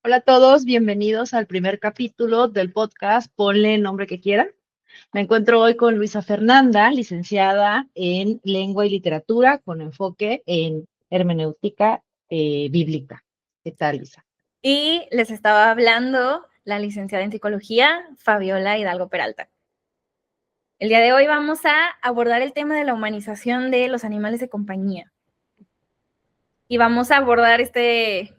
Hola a todos, bienvenidos al primer capítulo del podcast Ponle el nombre que quieran. Me encuentro hoy con Luisa Fernanda, licenciada en Lengua y Literatura con enfoque en hermenéutica bíblica. ¿Qué tal, Luisa? Y les estaba hablando la licenciada en psicología, Fabiola Hidalgo Peralta. El día de hoy vamos a abordar el tema de la humanización de los animales de compañía. Y vamos a abordar este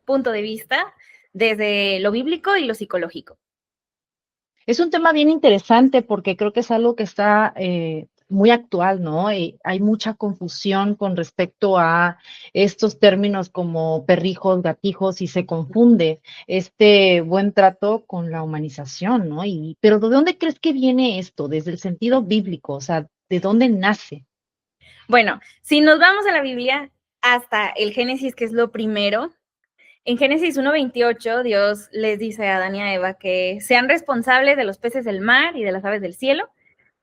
punto de vista desde lo bíblico y lo psicológico. Es un tema bien interesante porque creo que es algo que está muy actual, ¿no? Hay mucha confusión con respecto a estos términos como perrijos, gatijos, y se confunde este buen trato con la humanización, ¿no? Pero ¿de dónde crees que viene esto? Desde el sentido bíblico, o sea, ¿de dónde nace? Bueno, si nos vamos a la Biblia hasta el Génesis, que es lo primero, en Génesis 1:28, Dios les dice a Adán y a Eva que sean responsables de los peces del mar y de las aves del cielo,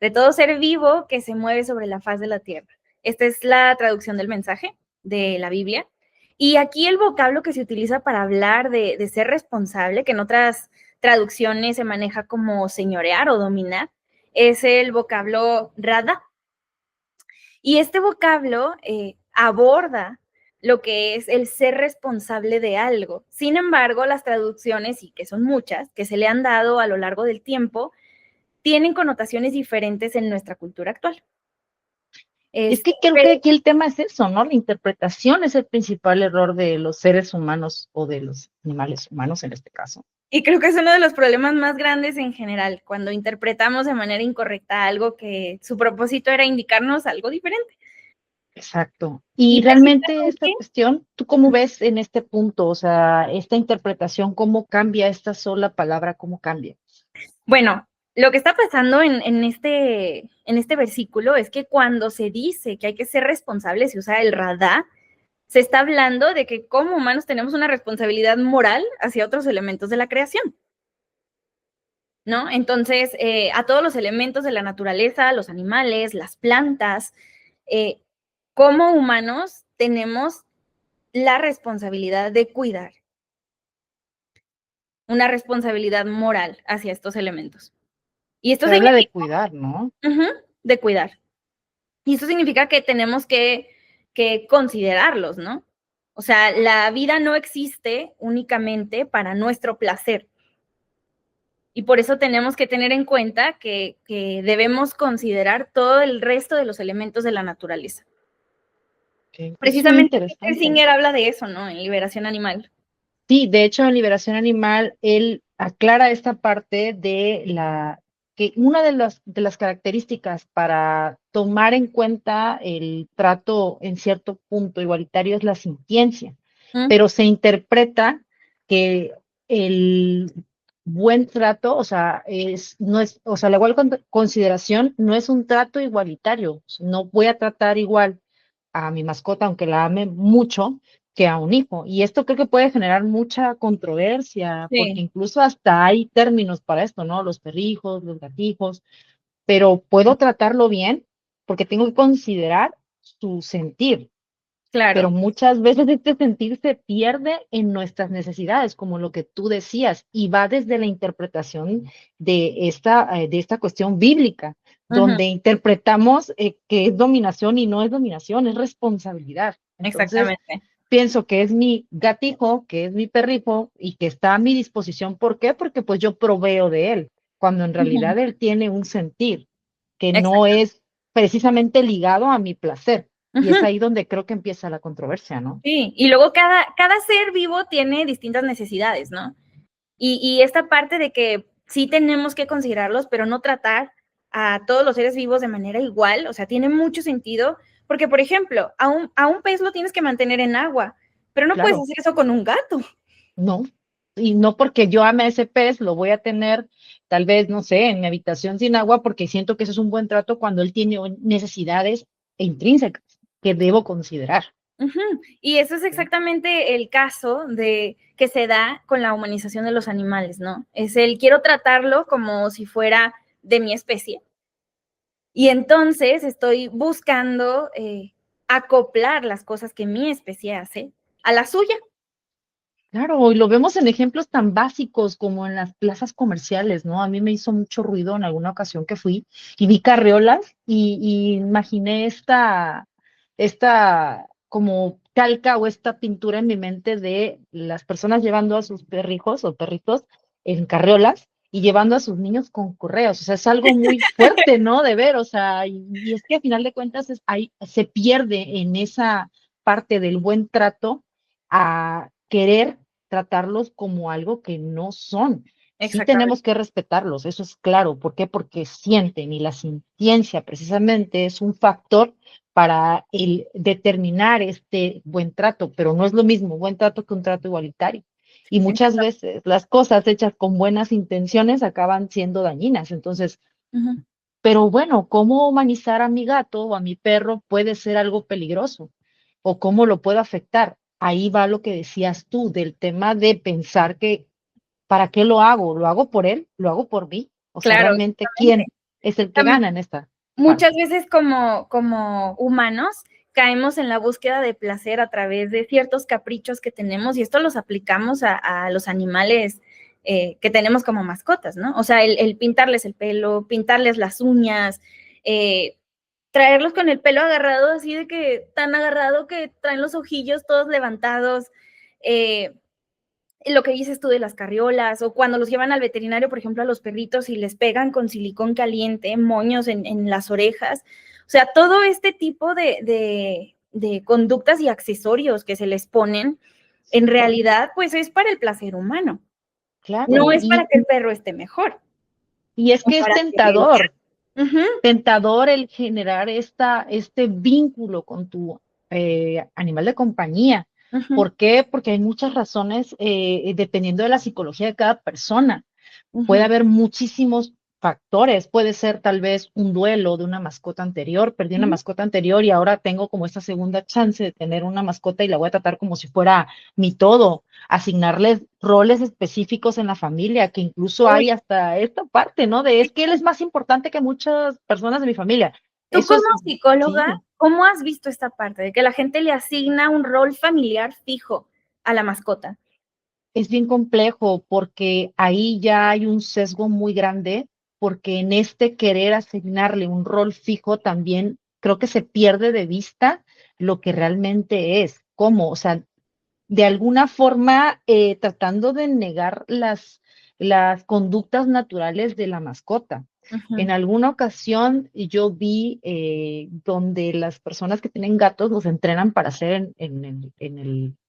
de todo ser vivo que se mueve sobre la faz de la tierra. Esta es la traducción del mensaje de la Biblia. Y aquí el vocablo que se utiliza para hablar de ser responsable, que en otras traducciones se maneja como señorear o dominar, es el vocablo rada. Y este vocablo aborda lo que es el ser responsable de algo. Sin embargo, las traducciones, y que son muchas, que se le han dado a lo largo del tiempo, tienen connotaciones diferentes en nuestra cultura actual. Es que creo que aquí el tema es eso, ¿no? La interpretación es el principal error de los seres humanos o de los animales humanos en este caso. Y creo que es uno de los problemas más grandes en general, cuando interpretamos de manera incorrecta algo que su propósito era indicarnos algo diferente. Exacto. Y Y realmente esta precisamente, cuestión, ¿tú cómo ves en este punto? O sea, esta interpretación, ¿cómo cambia esta sola palabra? ¿Cómo cambia? bueno, lo que está pasando en este versículo es que cuando se dice que hay que ser responsables y usar el radá, se está hablando de que como humanos tenemos una responsabilidad moral hacia otros elementos de la creación, ¿no? Entonces, a todos los elementos de la naturaleza, los animales, las plantas, eh, como humanos tenemos la responsabilidad de cuidar, una responsabilidad moral hacia estos elementos. Y esto Se habla de significa, cuidar, ¿no? de cuidar. Y eso significa que tenemos que considerarlos, ¿no? O sea, la vida no existe únicamente para nuestro placer. Y por eso tenemos que tener en cuenta que debemos considerar todo el resto de los elementos de la naturaleza. Ok, eso es muy Precisamente interesante. Singer habla de eso, ¿no? En Liberación Animal. Sí, de hecho, en Liberación Animal, él aclara esta parte de que una de las características para tomar en cuenta el trato en cierto punto igualitario es la sintiencia, ¿Mm? pero se interpreta que el buen trato, o sea, no es, o sea, la igual consideración no es un trato igualitario. O sea, no voy a tratar igual a mi mascota, aunque la ame mucho, que a un hijo. Y esto creo que puede generar mucha controversia, porque Sí, incluso hasta hay términos para esto, ¿no? Los perrijos, los gatijos, pero puedo tratarlo bien porque tengo que considerar su sentir. Pero claro. muchas veces este sentir se pierde en nuestras necesidades, como lo que tú decías, y va desde la interpretación de esta cuestión bíblica, Ujú, donde interpretamos que es dominación y no es dominación, es responsabilidad. Entonces, exactamente. pienso que es mi gatijo, que es mi perrijo y que está a mi disposición. ¿Por qué? Porque pues yo proveo de él, cuando en Ujú, realidad él tiene un sentir que no exacto. es precisamente ligado a mi placer. Y es Ujú. ahí donde creo que empieza la controversia, ¿no? Sí, y luego cada ser vivo tiene distintas necesidades, ¿no? Y esta parte de que sí tenemos que considerarlos, pero no tratar a todos los seres vivos de manera igual, o sea, tiene mucho sentido, porque, por ejemplo, a un pez lo tienes que mantener en agua, pero no puedes Claro, hacer eso con un gato. no. Y no porque yo ame a ese pez, lo voy a tener tal vez, no sé, en mi habitación sin agua, porque siento que eso es un buen trato cuando él tiene necesidades intrínsecas que debo considerar. Ujú. Y eso es ¿Sí? exactamente el caso de que se da con la humanización de los animales, ¿no? Es el quiero tratarlo como si fuera de mi especie. Y entonces estoy buscando acoplar las cosas que mi especie hace a la suya. Claro, y lo vemos en ejemplos tan básicos como en las plazas comerciales, ¿no? A mí me hizo mucho ruido en alguna ocasión que fui y vi carriolas y imaginé esta como calca o esta pintura en mi mente de las personas llevando a sus perrijos o perritos en carriolas y llevando a sus niños con correos. O sea, es algo muy fuerte, ¿no? De ver, o sea, y es que a final de cuentas ahí se pierde en esa parte del buen trato a querer tratarlos como algo que no son. Sí Exactamente. tenemos que respetarlos, eso es claro. ¿Por qué? Porque sienten y la sintiencia precisamente es un factor para el determinar este buen trato, pero no es lo mismo buen trato que un trato igualitario. Y muchas veces las cosas hechas con buenas intenciones acaban siendo dañinas. Entonces, Ujú. pero bueno, ¿cómo humanizar a mi gato o a mi perro puede ser algo peligroso? ¿O cómo lo puedo afectar? Ahí va lo que decías tú del tema de pensar que, ¿para qué lo hago? ¿Lo hago por él? ¿Lo hago por mí? O sea, Claro, realmente, ¿quién es el que gana en esta muchas parte? veces como humanos caemos en la búsqueda de placer a través de ciertos caprichos que tenemos y esto los aplicamos a los animales que tenemos como mascotas, ¿no? O sea, el pintarles el pelo, pintarles las uñas, eh, traerlos con el pelo agarrado, así de que tan agarrado que traen los ojillos todos levantados, eh, lo que dices tú de las carriolas, o cuando los llevan al veterinario, por ejemplo, a los perritos y les pegan con silicón caliente, moños en las orejas. O sea, todo este tipo de conductas y accesorios que se les ponen, en realidad, pues es para el placer humano. No Claro, es para que el perro esté mejor, y es o que es para que lo uh-huh, tentador el generar este vínculo con tu animal de compañía. uh-huh, ¿Por qué? Porque hay muchas razones, dependiendo de la psicología de cada persona. Puede uh-huh, haber muchísimos factores. Puede ser tal vez un duelo de una mascota anterior. Perdí una uh-huh. mascota anterior y ahora tengo como esta segunda chance de tener una mascota y la voy a tratar como si fuera mi todo. Asignarles roles específicos en la familia, que incluso Uy, hay hasta esta parte, ¿no? De es que él es más importante que muchas personas de mi familia. tú Eso como es, psicóloga, sí, ¿cómo has visto esta parte de que la gente le asigna un rol familiar fijo a la mascota? es bien complejo porque ahí ya hay un sesgo muy grande, porque en este querer asignarle un rol fijo también creo que se pierde de vista lo que realmente es. ¿Cómo? O sea, de alguna forma tratando de negar las conductas naturales de la mascota. Ujú, En alguna ocasión yo vi donde las personas que tienen gatos los entrenan para hacer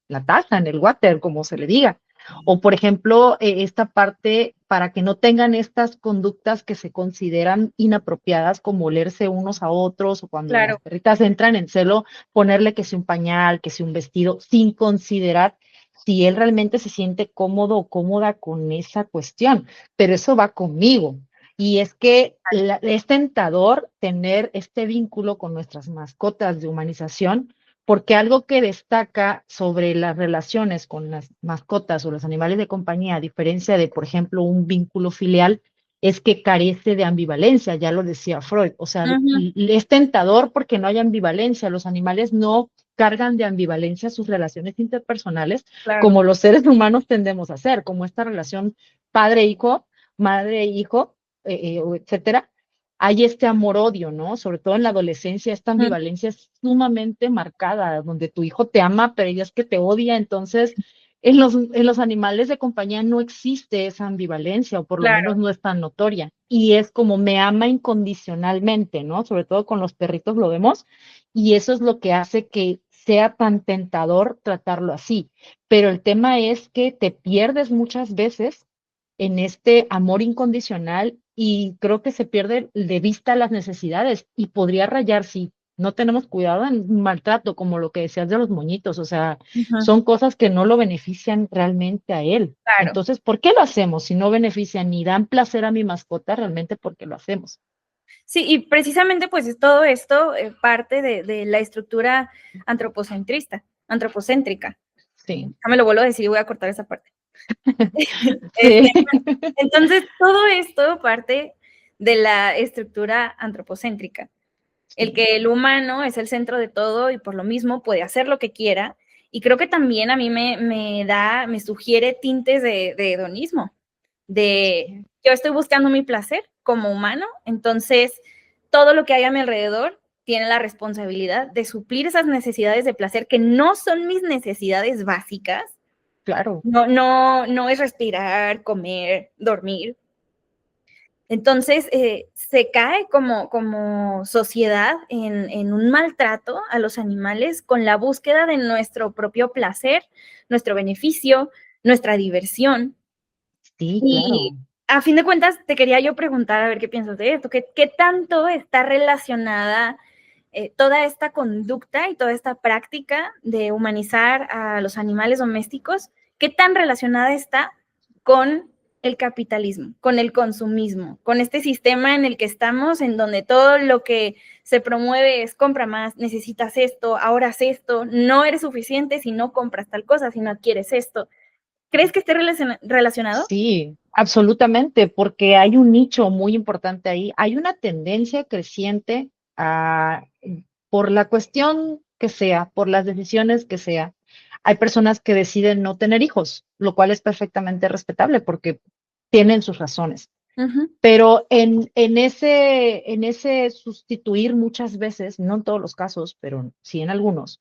la taza, en el water, como se le diga. O, por ejemplo, esta parte para que no tengan estas conductas que se consideran inapropiadas, como olerse unos a otros, o cuando las claro, perritas entran en celo, ponerle que sea un pañal, que sea un vestido, sin considerar si él realmente se siente cómodo o cómoda con esa cuestión. Pero eso va conmigo. Y es que es tentador tener este vínculo con nuestras mascotas de humanización, porque algo que destaca sobre las relaciones con las mascotas o los animales de compañía, a diferencia de, por ejemplo, un vínculo filial, es que carece de ambivalencia, ya lo decía Freud. O sea, ujú, es tentador porque no hay ambivalencia. Los animales no cargan de ambivalencia sus relaciones interpersonales claro, como los seres humanos tendemos a hacer, como esta relación padre-hijo, madre-hijo, etcétera. Hay este amor-odio, ¿no? Sobre todo en la adolescencia, esta ujú, ambivalencia es sumamente marcada, donde tu hijo te ama, pero ella es que te odia. Entonces, en los animales de compañía no existe esa ambivalencia, o por lo claro. menos no es tan notoria. Y es como me ama incondicionalmente, ¿no? Sobre todo con los perritos lo vemos, y eso es lo que hace que sea tan tentador tratarlo así. Pero el tema es que te pierdes muchas veces en este amor incondicional y creo que se pierde de vista las necesidades y podría rayar si no tenemos cuidado en un maltrato, como lo que decías de los moñitos, o sea, Ujú, son cosas que no lo benefician realmente a él. claro. Entonces, ¿por qué lo hacemos? Si no benefician ni dan placer a mi mascota, realmente, ¿por qué lo hacemos? Sí, y precisamente pues es todo esto parte de la estructura antropocentrista, antropocéntrica. Sí, Ya me lo vuelvo a decir y voy a cortar esa parte. Este, sí, entonces, todo esto parte de la estructura antropocéntrica, el sí, que el humano es el centro de todo y por lo mismo puede hacer lo que quiera Y creo que también a mí me sugiere tintes de hedonismo, de Sí, yo estoy buscando mi placer como humano, entonces todo lo que hay a mi alrededor tiene la responsabilidad de suplir esas necesidades de placer que no son mis necesidades básicas. claro. No es respirar, comer, dormir. Entonces, se cae como sociedad en un maltrato a los animales con la búsqueda de nuestro propio placer, nuestro beneficio, nuestra diversión. Sí, Y claro. a fin de cuentas, te quería yo preguntar, a ver qué piensas de esto, qué tanto está relacionada toda esta conducta y toda esta práctica de humanizar a los animales domésticos, qué tan relacionada está con el capitalismo, con el consumismo, con este sistema en el que estamos, en donde todo lo que se promueve es compra más, necesitas esto, ahora haz esto, no eres suficiente si no compras tal cosa, si no adquieres esto. ¿Crees que esté relacionado? Sí, absolutamente, porque hay un nicho muy importante ahí. Hay una tendencia creciente a, por la cuestión que sea, por las decisiones que sea. Hay personas que deciden no tener hijos, lo cual es perfectamente respetable porque tienen sus razones. Uh -huh. Pero en ese sustituir muchas veces, no en todos los casos, pero sí en algunos,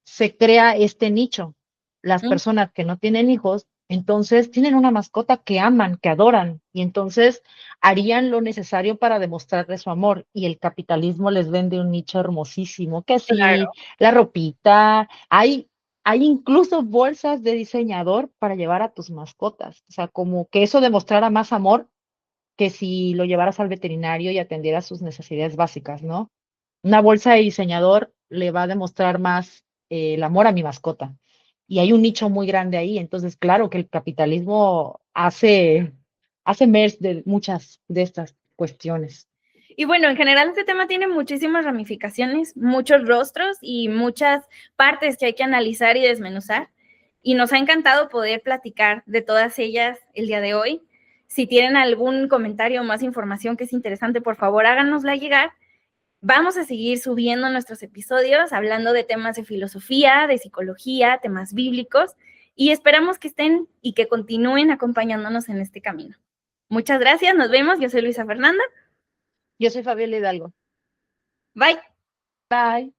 se crea este nicho. Las personas que no tienen hijos, entonces tienen una mascota que aman, que adoran, y entonces harían lo necesario para demostrarle su amor. Y el capitalismo les vende un nicho hermosísimo, que sí, Claro. la ropita, hay incluso bolsas de diseñador para llevar a tus mascotas. O sea, como que eso demostrara más amor que si lo llevaras al veterinario y atendieras sus necesidades básicas, ¿no? Una bolsa de diseñador le va a demostrar más el amor a mi mascota. Y hay un nicho muy grande ahí, entonces claro que el capitalismo hace mers de muchas de estas cuestiones. Y bueno, en general este tema tiene muchísimas ramificaciones, muchos rostros y muchas partes que hay que analizar y desmenuzar. Y nos ha encantado poder platicar de todas ellas el día de hoy. Si tienen algún comentario o más información que es interesante, por favor háganosla llegar. Vamos a seguir subiendo nuestros episodios hablando de temas de filosofía, de psicología, temas bíblicos, y esperamos que estén y que continúen acompañándonos en este camino. Muchas gracias, nos vemos. Yo soy Luisa Fernanda. Yo soy Fabiola Hidalgo. Bye. Bye.